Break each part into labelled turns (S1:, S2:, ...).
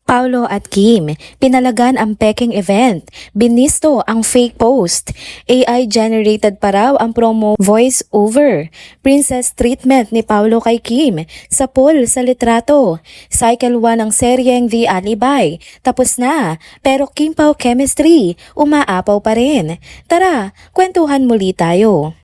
S1: Paulo at Kim, pinalagan ang peking event. Binisto ang fake post. AI-generated pa raw ang promo voice over. Princess treatment ni Paulo kay Kim. Sa pool sa litrato. Cycle 1 ang seryeng The Alibi. Tapos na. Pero Kim Pao chemistry, umaapaw pa rin. Tara, kwentuhan muli tayo.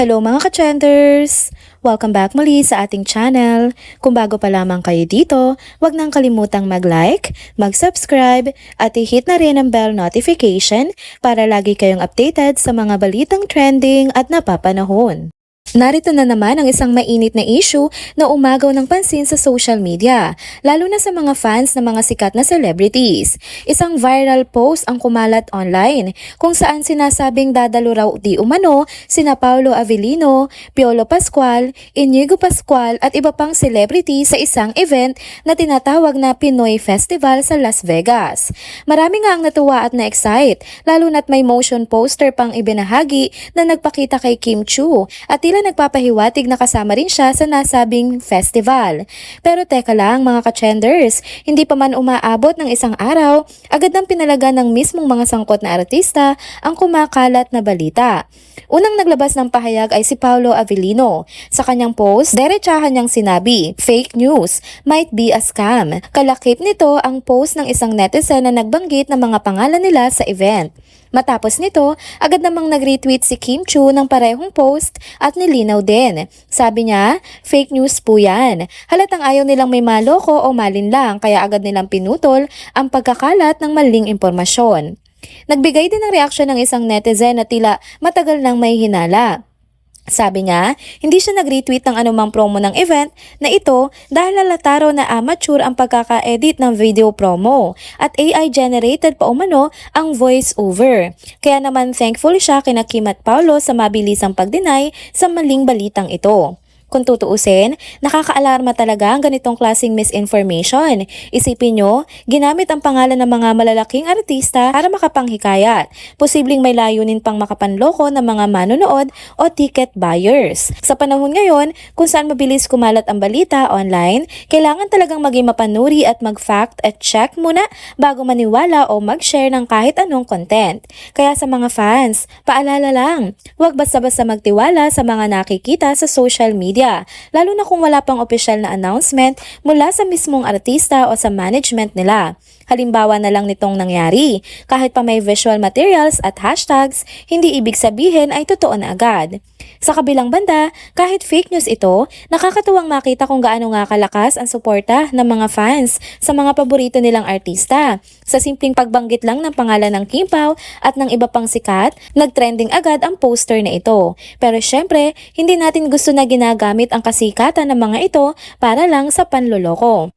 S1: Hello mga ka-trenders! Welcome back muli sa ating channel. Kung bago pa lamang kayo dito, huwag nang kalimutang mag-like, mag-subscribe, at i-hit na rin ang bell notification para lagi kayong updated sa mga balitang trending at napapanahon. Narito na naman ang isang mainit na issue na umagaw ng pansin sa social media, lalo na sa mga fans ng mga sikat na celebrities. Isang viral post ang kumalat online kung saan sinasabing dadalo raw di umano sina Paulo Avellino, Piolo Pascual, Inigo Pascual at iba pang celebrity sa isang event na tinatawag na Pinoy Festival sa Las Vegas. Marami nga ang natuwa at na-excite, lalo na't may motion poster pang ibinahagi na nagpakita kay Kim Chiu at tila nagpapahiwatig na kasama rin siya sa nasabing festival. Pero teka lang mga ka-trenders, hindi pa man umaabot ng isang araw, agad nang pinalaga ng mismong mga sangkot na artista ang kumakalat na balita. Unang naglabas ng pahayag ay si Paulo Avellino. Sa kanyang post, derechahan niyang sinabi, "Fake news, might be a scam." Kalakip nito ang post ng isang netizen na nagbanggit ng mga pangalan nila sa event. Matapos nito, agad namang nag-retweet si Kim Chiu ng parehong post at nilinaw din. Sabi niya, "Fake news po yan. Halatang ayaw nilang may maloko o malinlang kaya agad nilang pinutol ang pagkakalat ng maling impormasyon." Nagbigay din ng reaksyon ng isang netizen na tila matagal nang may hinala. Sabi niya, hindi siya nag-retweet ng anumang promo ng event na ito dahil halata raw na amateur ang pagkaka-edit ng video promo at AI-generated pa umano ang voice over. Kaya naman thankful siya kina Kim at Paulo sa mabilisang pag-deny sa maling balitang ito. Kung tutuusin, nakakaalarma talaga ang ganitong klaseng misinformation. Isipin nyo, ginamit ang pangalan ng mga malalaking artista para makapanghikayat. Posibleng may layunin pang makapanloko ng mga manonood o ticket buyers. Sa panahon ngayon, kung saan mabilis kumalat ang balita online, kailangan talagang maging mapanuri at mag-fact at check muna bago maniwala o mag-share ng kahit anong content. Kaya sa mga fans, paalala lang, huwag basta-basta magtiwala sa mga nakikita sa social media. Lalo na kung wala pang opisyal na announcement mula sa mismong artista o sa management nila. Halimbawa na lang nitong nangyari, kahit pa may visual materials at hashtags, hindi ibig sabihin ay totoo na agad. Sa kabilang banda, kahit fake news ito, nakakatuwang makita kung gaano nga kalakas ang suporta ng mga fans sa mga paborito nilang artista. Sa simpleng pagbanggit lang ng pangalan ng Kim Pao at ng iba pang sikat, nag-trending agad ang poster na ito. Pero syempre, hindi natin gusto na ginagamit ang kasikatan ng mga ito para lang sa panloloko.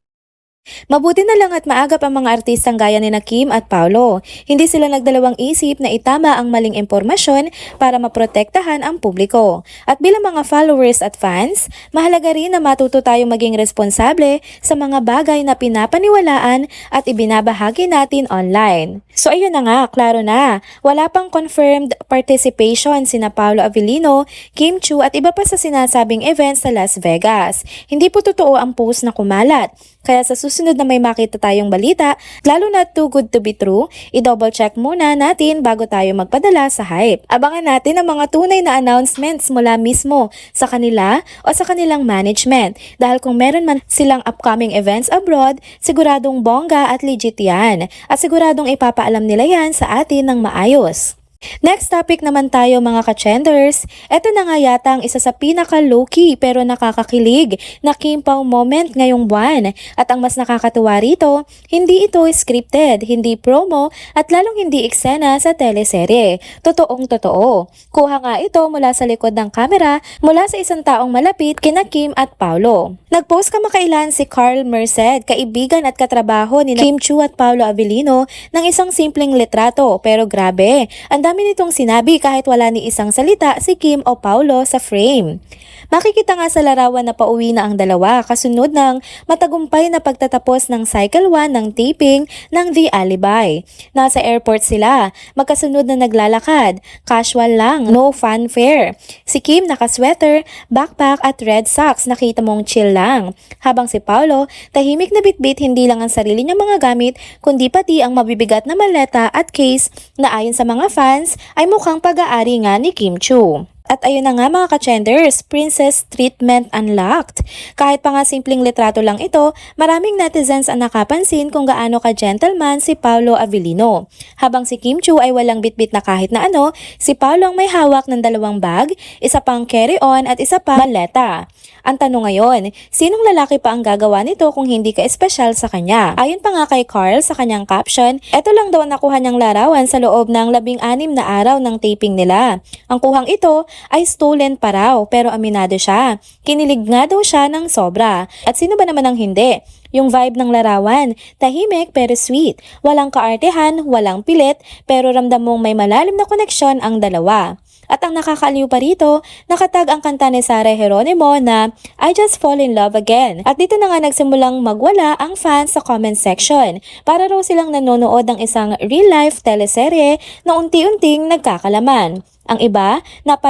S1: Mabuti na lang at maagap ang mga artistang gaya ni Kim at Paulo. Hindi sila nagdalawang isip na itama ang maling impormasyon para maprotektahan ang publiko. At bilang mga followers at fans, mahalaga rin na matuto tayong maging responsable sa mga bagay na pinapaniwalaan at ibinabahagi natin online. So ayun na nga, klaro na. Wala pang confirmed participation sina Paulo Avellino, Kim Chiu at iba pa sa sinasabing event sa Las Vegas. Hindi po totoo ang post na kumalat. Kaya sa susunod na may makita tayong balita, lalo na too good to be true, i-double check muna natin bago tayo magpadala sa hype. Abangan natin ang mga tunay na announcements mula mismo sa kanila o sa kanilang management. Dahil kung meron man silang upcoming events abroad, siguradong bongga at legit yan. At siguradong ipapaalam nila yan sa atin ng maayos. Next topic naman tayo mga ka-trenders. Ito na nga yata ang isa sa pinaka-low-key pero nakakakilig na Kim Pao moment ngayong buwan. At ang mas nakakatuwa rito, hindi ito scripted, hindi promo at lalong hindi eksena sa teleserye. Totoong totoo. Kuha nga ito mula sa likod ng kamera mula sa isang taong malapit kina Kim at Paulo. Nag-post kamakailan si Carl Merced, kaibigan at katrabaho ni Kim Chiu at Paulo Avellino ng isang simpleng litrato pero grabe, ang dami nitong sinabi kahit wala ni isang salita si Kim o Paulo sa frame. Makikita nga sa larawan na pauwi na ang dalawa kasunod ng matagumpay na pagtatapos ng Cycle 1 ng taping ng The Alibi. Nasa airport sila, magkasunod na naglalakad, casual lang, no fanfare. Si Kim nakasweater, backpack at red socks, nakita mong chill lang. Habang si Paulo, tahimik na bitbit hindi lang ang sarili niyang mga gamit kundi pati ang mabibigat na maleta at case na ayon sa mga fans ay mukhang pag-aari nga ni Kim Chiu. At ayun na nga mga ka-chenders, princess treatment unlocked. Kahit pa nga simpleng litrato lang ito, maraming netizens ang nakapansin kung gaano ka-gentleman si Paulo Avellino. Habang si Kim Chiu ay walang bitbit na kahit na ano, si Paulo ang may hawak ng 2 bag, isa pang carry-on at isa pa maleta. Ang tanong ngayon, sinong lalaki pa ang gagawa nito kung hindi ka espesyal sa kanya? Ayon pa nga kay Carl sa kanyang caption, eto lang daw ang nakuha niyang larawan sa loob ng 16 na araw ng taping nila. Ang kuhang ito ay stolen pa raw pero aminado siya. Kinilig nga daw siya ng sobra. At sino ba naman ang hindi? Yung vibe ng larawan, tahimik pero sweet. Walang kaartehan, walang pilit, pero ramdam mong may malalim na koneksyon ang dalawa. At ang nakakaaliw pa rito, nakatag ang kanta ni Sarah Geronimo na I Just Fall in Love Again. At dito na nga nagsimulang magwala ang fans sa comment section. Para raw silang nanonood ng isang real-life teleserye na unti-unting nagkakalaman. Ang iba,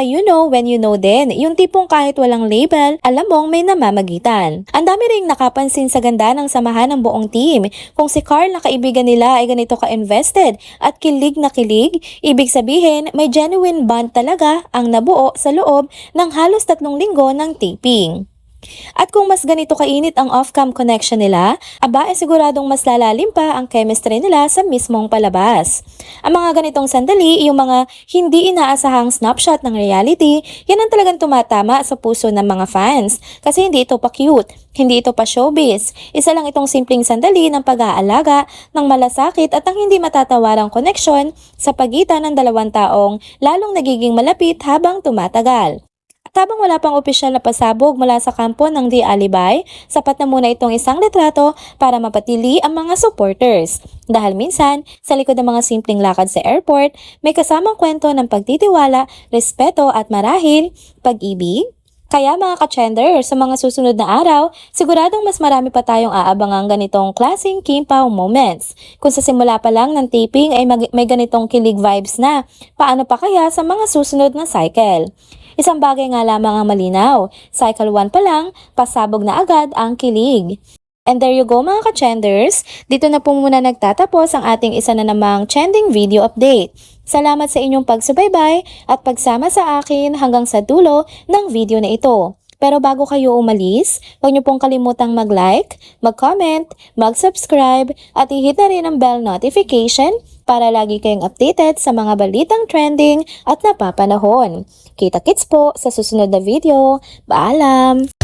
S1: you know when you know din, yung tipong kahit walang label, alam mong may namamagitan. Ang dami ring nakapansin sa ganda ng samahan ng buong team. Kung si Carl na kaibigan nila ay ganito ka-invested at kilig na kilig, ibig sabihin may genuine bond talaga ang nabuo sa loob ng halos 3 linggo ng taping. At kung mas ganito kainit ang off-cam connection nila, aba ay siguradong mas lalalim pa ang chemistry nila sa mismong palabas. Ang mga ganitong sandali, yung mga hindi inaasahang snapshot ng reality, yan ang talagang tumatama sa puso ng mga fans. Kasi hindi ito pa cute, hindi ito pa showbiz. Isa lang itong simpleng sandali ng pag-aalaga, ng malasakit at ang hindi matatawarang koneksyon sa pagitan ng 2 taong lalong nagiging malapit habang tumatagal. At habang wala pang opisyal na pasabog mula sa kampo ng The Alibi, sapat na muna itong isang litrato para mapatili ang mga supporters. Dahil minsan, sa likod ng mga simpleng lakad sa airport, may kasamang kwento ng pagtitiwala, respeto at marahil, pag-ibig. Kaya mga ka-chender, sa mga susunod na araw, siguradong mas marami pa tayong aabangang ganitong klaseng Kim Pao moments. Kung sa simula pa lang ng taping ay may ganitong kilig vibes na, paano pa kaya sa mga susunod na cycle? Isang bagay nga lamang ang malinaw, cycle 1 pa lang, pasabog na agad ang kilig. And there you go mga ka-chenders, dito na po muna nagtatapos ang ating isa na namang trending video update. Salamat sa inyong pagsubaybay at pagsama sa akin hanggang sa dulo ng video na ito. Pero bago kayo umalis, huwag niyo pong kalimutang mag-like, mag-comment, mag-subscribe at i-hit na rin ang bell notification para lagi kayong updated sa mga balitang trending at napapanahon. Kita-kits po sa susunod na video. Paalam!